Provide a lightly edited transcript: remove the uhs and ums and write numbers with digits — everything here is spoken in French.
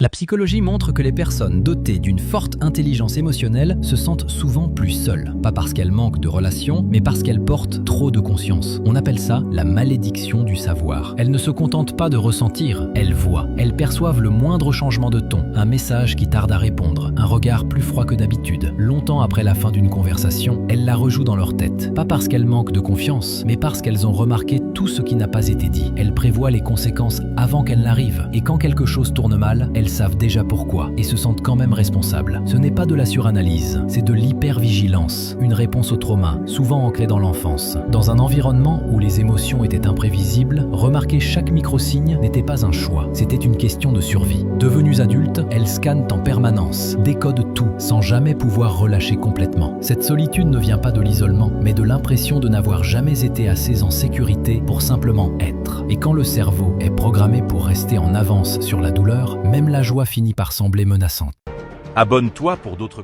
La psychologie montre que les personnes dotées d'une forte intelligence émotionnelle se sentent souvent plus seules. Pas parce qu'elles manquent de relations, mais parce qu'elles portent trop de conscience. On appelle ça la malédiction du savoir. Elles ne se contentent pas de ressentir, elles voient. Elles perçoivent le moindre changement de ton, un message qui tarde à répondre, un regard plus froid que d'habitude. Longtemps après la fin d'une conversation, elles la rejouent dans leur tête. Pas parce qu'elles manquent de confiance, mais parce qu'elles ont remarqué tout ce qui n'a pas été dit. Elles prévoient les conséquences avant qu'elles n'arrivent. Et quand quelque chose tourne mal, elles savent déjà pourquoi et se sentent quand même responsables. Ce n'est pas de la suranalyse, c'est de l'hypervigilance, une réponse au trauma, souvent ancrée dans l'enfance. Dans un environnement où les émotions étaient imprévisibles, remarquer chaque micro-signe n'était pas un choix, c'était une question de survie. Devenues adultes, elles scannent en permanence, décodent tout, sans jamais pouvoir relâcher complètement. Cette solitude ne vient pas de l'isolement, mais de l'impression de n'avoir jamais été assez en sécurité pour simplement être. Et quand le cerveau est programmé pour rester en avance sur la douleur, même la joie finit par sembler menaçante. Abonne-toi pour d'autres